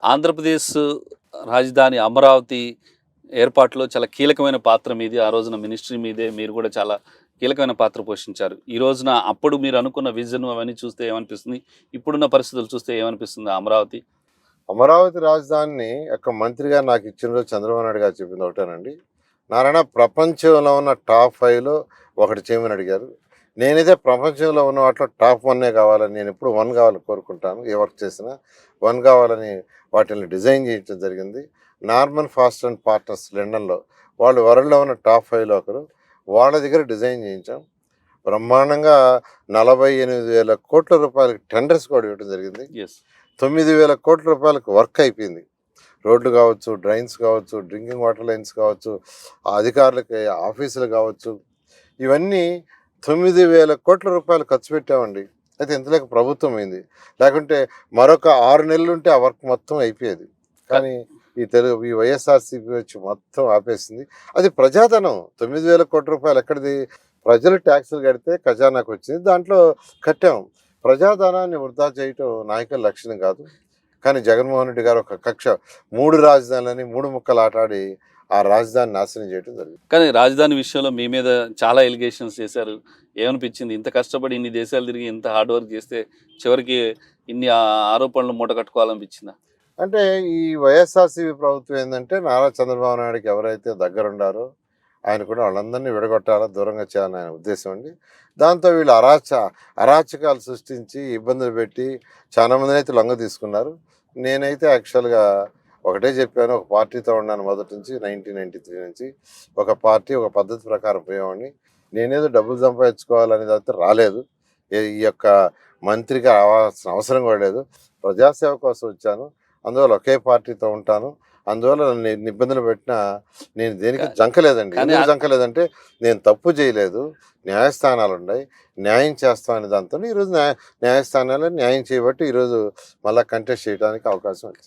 ఆంధ్రప్రదేశ్ రాజధాని అమరావతి ఏర్పాటులో చాలా కీలకమైన పాత్ర మీది. ఆ రోజున మినిస్ట్రీ మీదే మీరు కూడా చాలా కీలకమైన పాత్ర పోషించారు. ఈ రోజున అప్పుడు మీరు అనుకున్న విజన్ అవన్నీ చూస్తే ఏమనిపిస్తుంది? ఇప్పుడున్న పరిస్థితులు చూస్తే ఏమనిపిస్తుంది అమరావతి? అమరావతి రాజధానిని యొక్క మంత్రిగా నాకు ఇచ్చిన రోజు చంద్రబాబు నాయుడు గారు చెప్పింది ఒకటేనండి. నారాయణ ప్రపంచంలో ఉన్న టాప్ 5లో ఒకటి చేయమని అడిగారు. నేనైతే ప్రపంచంలో ఉన్న వాటిలో టాప్ 1 కావాలని, నేను ఎప్పుడు 1 కావాలని కోరుకుంటాను. ఏ వర్క్ చేసినా 1 కావాలని వాటిని డిజైన్ చేయించడం జరిగింది. నార్మన్ ఫాస్ట్ అండ్ పార్ట్నర్స్ లండన్లో, వాళ్ళు వరల్డ్లో ఉన్న టాప్ 5లో ఒకరు. వాళ్ళ దగ్గర డిజైన్ చేయించాం. బ్రహ్మాండంగా 48,000 కోట్ల రూపాయలకి టెండర్స్ కూడా ఇవ్వడం జరిగింది. యెస్. 9,000 కోట్ల రూపాయలకు వర్క్ అయిపోయింది. రోడ్లు కావచ్చు, డ్రైన్స్ కావచ్చు, డ్రింకింగ్ వాటర్ లైన్స్ కావచ్చు, ఆ అధికారులకి ఆఫీసులు కావచ్చు, ఇవన్నీ 9,000 కోట్ల రూపాయలు ఖర్చు పెట్టామండి. అయితే ఇంతలోకి ప్రభుత్వం అయింది. లేకుంటే మరొక 6 నెలలు ఉంటే ఆ వర్క్ మొత్తం అయిపోయేది. కానీ ఈ వైఎస్ఆర్సీపీ వచ్చి మొత్తం ఆపేసింది. అది ప్రజాధనం. 9,000 కోట్ల రూపాయలు ఎక్కడిది? ప్రజలు ట్యాక్సులు కడితే ఖజానాకు వచ్చింది. దాంట్లో కట్టాం. ప్రజాధనాన్ని వృధా చేయటం నాయకుల లక్షణం కాదు. కానీ జగన్మోహన్ రెడ్డి గారు ఒక కక్ష 3 రాజధానులని 3 ముక్కలు ఆటాడి ఆ రాజధాని నాశనం చేయడం జరిగింది. కానీ రాజధాని విషయంలో మీ మీద చాలా ఎలిగేషన్స్ చేశారు. ఏమనిపించింది? ఇంత కష్టపడి ఇన్ని దేశాలు తిరిగి ఇంత హార్డ్ వర్క్ చేస్తే చివరికి ఇన్ని ఆరోపణలు మూట కట్టుకోవాలనిపించిందా? అంటే ఈ వైఎస్ఆర్సీపీ ప్రభుత్వం ఏంటంటే నారా చంద్రబాబు నాయుడుకి ఎవరైతే దగ్గరుండారో ఆయన కూడా వాళ్ళందరినీ విడగొట్టాలా, దూరంగా చేయాలని ఆయన ఉద్దేశం అండి. దాంతో వీళ్ళు అరాచకాలు సృష్టించి ఇబ్బందులు పెట్టి చాలా మందిని అయితే లొంగ తీసుకున్నారు. నేనైతే యాక్చువల్గా ఒకటే చెప్పాను, ఒక పార్టీతో ఉన్నాను మొదటి నుంచి, 1993 నుంచి. ఒక పార్టీ ఒక పద్ధతి ప్రకారం పోయేవాడిని. నేనేదో డబ్బులు సంపాదించుకోవాలనేది అయితే రాలేదు. ఈ యొక్క మంత్రిగా రావాల్సిన అవసరం కూడా లేదు. ప్రజాసేవ కోసం వచ్చాను. అందువల్ల ఒకే పార్టీతో ఉంటాను. అందువల్ల నన్ను ఎన్ని ఇబ్బందులు పెట్టినా నేను దేనికి జంకలేదండి. ఎందుకు జంకలేదంటే నేను తప్పు చేయలేదు. న్యాయస్థానాలు ఉన్నాయి, న్యాయం చేస్తాం అనే దాంతో ఈరోజు న్యాయస్థానాలు న్యాయం చేయబట్టి ఈరోజు మళ్ళీ కంటెస్ట్ చేయడానికి అవకాశం వచ్చింది.